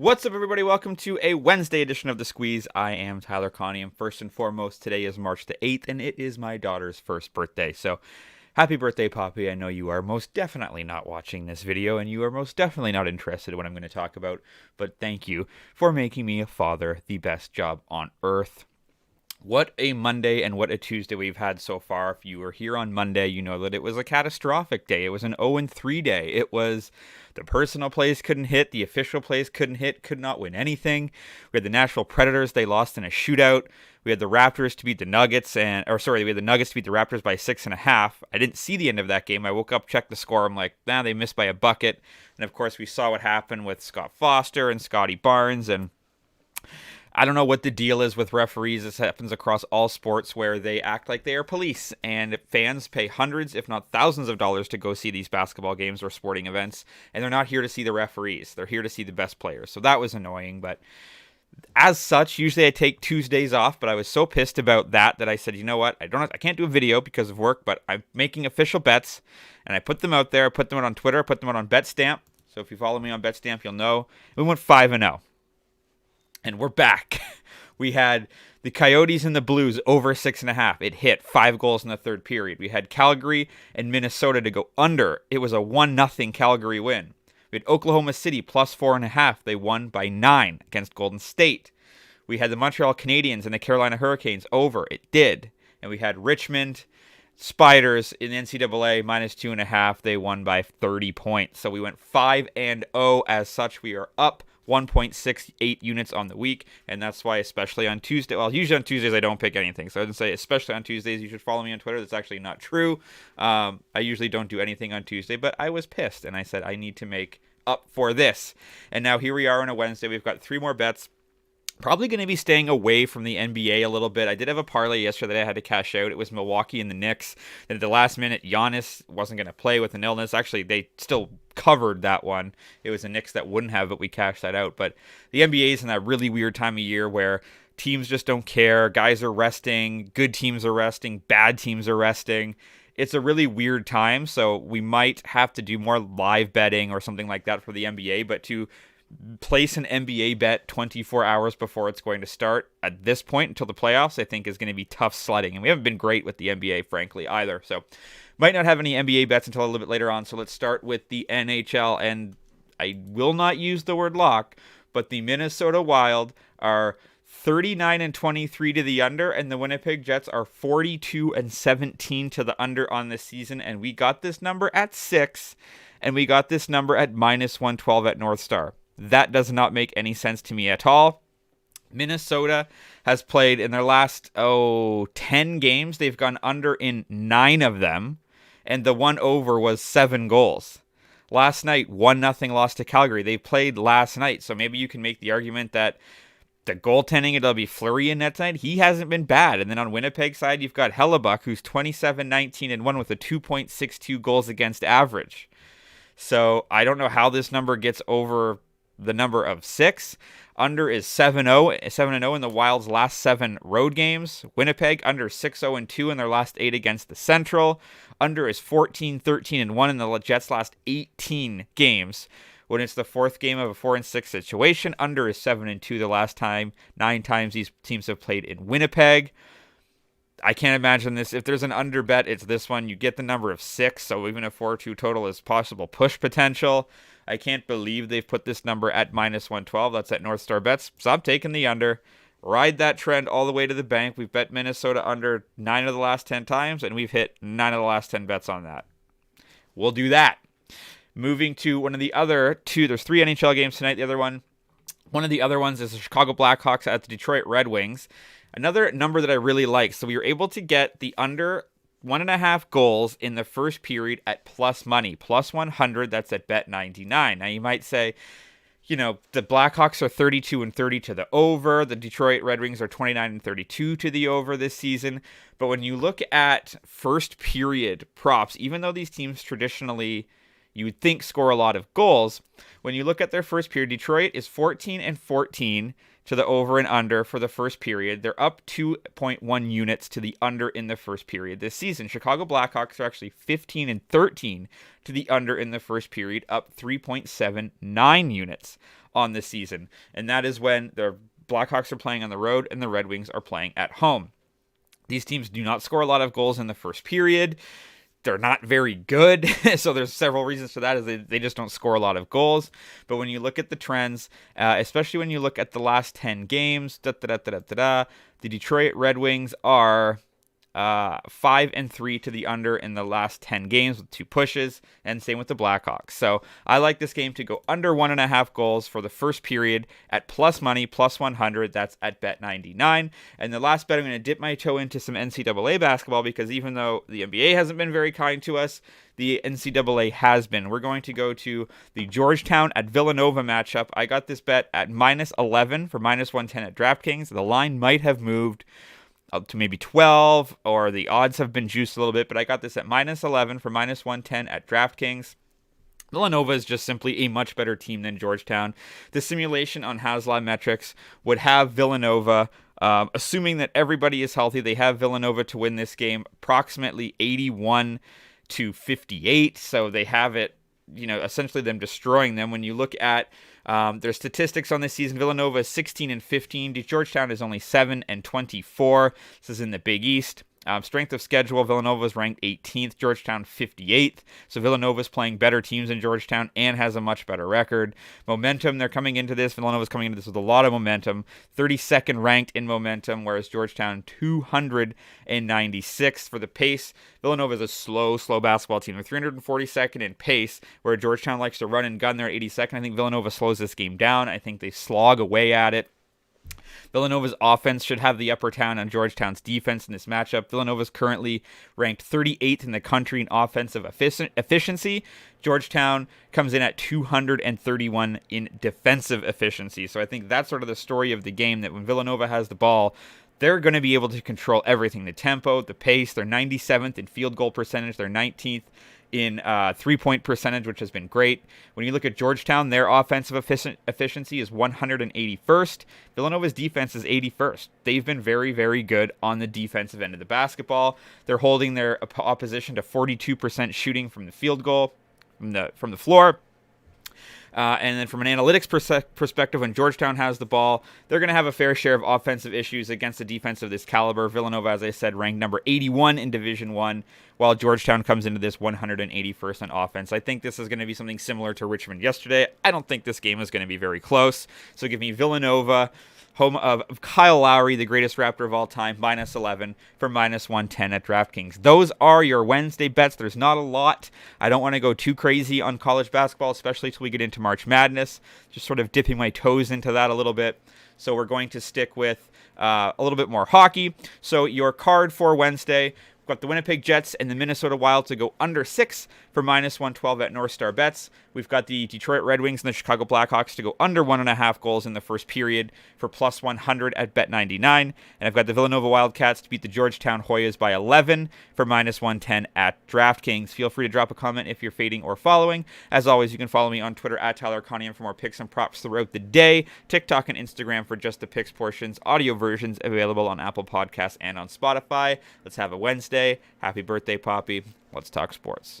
What's up, everybody? Welcome to a Wednesday edition of The Squeeze. I am Tyler Connie, and first and foremost, today is March the 8th, and it is my daughter's first birthday. So, happy birthday, Poppy. I know you are most definitely not watching this video, and you are most definitely not interested in what I'm going to talk about, but thank you for making me a father, the best job on earth. What a Monday and what a Tuesday we've had so far. If you were here on Monday, you know that it was a catastrophic day. It was an 0-3 day. It was the personal plays couldn't hit, the official plays couldn't hit, could not win anything. We had the Nashville Predators, they lost in a shootout. We had the Raptors to beat the Nuggets, we had the Nuggets to beat the Raptors by 6.5. I didn't see the end of that game. I woke up, checked the score. I'm like, they missed by a bucket. And of course, we saw what happened with Scott Foster and Scotty Barnes, and I don't know what the deal is with referees. This happens across all sports where they act like they are police, and fans pay hundreds, if not thousands of dollars to go see these basketball games or sporting events, and they're not here to see the referees. They're here to see the best players. So that was annoying, but as such, usually I take Tuesdays off, but I was so pissed about that I said, you know what? I can't do a video because of work, but I'm making official bets, and I put them out there. I put them out on Twitter. I put them out on BetStamp. So if you follow me on BetStamp, you'll know. We went 5-0. And we're back. We had the Coyotes and the Blues over 6.5. It hit 5 goals in the third period. We had Calgary and Minnesota to go under. It was a 1-0 Calgary win. We had Oklahoma City plus 4.5. They won by 9 against Golden State. We had the Montreal Canadiens and the Carolina Hurricanes over. It did. And we had Richmond Spiders in the NCAA minus 2.5. They won by 30 points. So we went 5-0. As such, we are up 1.68 units on the week, and that's why, especially on Tuesday, well, usually on Tuesdays I don't pick anything, so I didn't say especially on Tuesdays you should follow me on Twitter. That's actually not true. I usually don't do anything on Tuesday, but I was pissed, and I said I need to make up for this. And now here we are on a Wednesday. We've got 3 more bets. Probably going to be staying away from the NBA a little bit. I did have a parlay yesterday that I had to cash out. It was Milwaukee and the Knicks. And at the last minute, Giannis wasn't going to play with an illness. Actually, they still covered that one. It was the Knicks that wouldn't have, but we cashed that out. But the NBA is in that really weird time of year where teams just don't care. Guys are resting. Good teams are resting. Bad teams are resting. It's a really weird time, so we might have to do more live betting or something like that for the NBA. But to place an NBA bet 24 hours before it's going to start at this point until the playoffs, I think is going to be tough sledding. And we haven't been great with the NBA, frankly, either. So might not have any NBA bets until a little bit later on. So let's start with the NHL. And I will not use the word lock, but the Minnesota Wild are 39-23 to the under, and the Winnipeg Jets are 42-17 to the under on this season. And we got this number at 6, and we got this number at minus 112 at North Star. That does not make any sense to me at all. Minnesota has played in their last 10 games. They've gone under in 9 of them, and the one over was 7 goals. Last night, 1-0 loss to Calgary. They played last night, so maybe you can make the argument that the goaltending, it'll be Fleury in net tonight. He hasn't been bad. And then on Winnipeg's side, you've got Hellebuck, who's 27-19-1 with a 2.62 goals against average. So I don't know how this number gets over the number of 6. Under is 7-0 in the Wild's last 7 road games. Winnipeg under 6-0-2 in their last 8 against the Central. Under is 14-13-1 in the Jets' last 18 games. When it's the 4th game of a 4-6 situation, under is 7-2 the last 9 times these teams have played in Winnipeg. I can't imagine this. If there's an under bet, it's this one. You get the number of 6, so even a 4-2 total is possible push potential. I can't believe they've put this number at minus 112. That's at North Star Bets. So I'm taking the under. Ride that trend all the way to the bank. We've bet Minnesota under 9 of the last 10 times, and we've hit 9 of the last 10 bets on that. We'll do that. Moving to one of the other 2. There's 3 NHL games tonight. One of the other ones is the Chicago Blackhawks at the Detroit Red Wings. Another number that I really like. So we were able to get the under 1.5 goals in the first period at plus money. Plus 100, that's at bet 99. Now you might say, the Blackhawks are 32-30 to the over. The Detroit Red Wings are 29-32 to the over this season. But when you look at first period props, even though these teams traditionally, you would think, score a lot of goals, when you look at their first period, Detroit is 14-14 to the over and under for the first period. They're up 2.1 units to the under in the first period this season. Chicago Blackhawks are actually 15-13 to the under in the first period, up 3.79 units on the season. And that is when the Blackhawks are playing on the road and the Red Wings are playing at home. These teams do not score a lot of goals in the first period. They're not very good, so there's several reasons for that, is they just don't score a lot of goals. But when you look at the trends, especially when you look at the last 10 games, the Detroit Red Wings are 5-3 to the under in the last 10 games with 2 pushes, and same with the Blackhawks. So I like this game to go under 1.5 goals for the first period at plus money, plus 100. That's at Bet99. And the last bet, I'm going to dip my toe into some NCAA basketball, because even though the NBA hasn't been very kind to us, the NCAA has been. We're going to go to the Georgetown at Villanova matchup. I got this bet at minus 11 for minus 110 at DraftKings. The line might have moved up to maybe 12, or the odds have been juiced a little bit, but I got this at minus 11 for minus 110 at DraftKings. Villanova is just simply a much better team than Georgetown. The simulation on Haslab Metrics would have Villanova, assuming that everybody is healthy, they have Villanova to win this game approximately 81-58. So they have it, essentially them destroying them. When you look at their statistics on this season, Villanova is 16-15. Georgetown is only 7-24. This is in the Big East. Strength of schedule, Villanova is ranked 18th, Georgetown 58th. So Villanova is playing better teams than Georgetown and has a much better record. Momentum, they're coming into this. Villanova is coming into this with a lot of momentum. 32nd ranked in momentum, whereas Georgetown 296th for the pace. Villanova is a slow basketball team. They're 342nd in pace, where Georgetown likes to run and gun. They're 82nd. I think Villanova slows this game down. I think they slog away at it. Villanova's offense should have the upper hand on Georgetown's defense in this matchup. Villanova is currently ranked 38th in the country in offensive efficiency. Georgetown comes in at 231 in defensive efficiency. So I think that's sort of the story of the game, that when Villanova has the ball, they're going to be able to control everything. The tempo, the pace. They're 97th in field goal percentage. They're 19th in 3-point percentage, which has been great. When you look at Georgetown, their offensive efficiency is 181st. Villanova's defense is 81st. They've been very, very good on the defensive end of the basketball. They're holding their opposition to 42% shooting from the field goal, from the floor. And then from an analytics perspective, when Georgetown has the ball, they're going to have a fair share of offensive issues against a defense of this caliber. Villanova, as I said, ranked number 81 in Division I, while Georgetown comes into this 181st on offense. I think this is going to be something similar to Richmond yesterday. I don't think this game is going to be very close. So give me Villanova, home of Kyle Lowry, the greatest Raptor of all time, minus 11 for minus 110 at DraftKings. Those are your Wednesday bets. There's not a lot. I don't want to go too crazy on college basketball, especially till we get into March Madness. Just sort of dipping my toes into that a little bit. So we're going to stick with a little bit more hockey. So your card for Wednesday, we've got the Winnipeg Jets and the Minnesota Wild to go under 6 for minus 112 at North Star Bets. We've got the Detroit Red Wings and the Chicago Blackhawks to go under 1.5 goals in the first period for plus 100 at Bet99. And I've got the Villanova Wildcats to beat the Georgetown Hoyas by 11 for minus 110 at DraftKings. Feel free to drop a comment if you're fading or following. As always, you can follow me on Twitter at Tyler Connian for more picks and props throughout the day. TikTok and Instagram for just the picks portions. Audio versions available on Apple Podcasts and on Spotify. Let's have a Wednesday. Happy birthday, Poppy. Let's talk sports.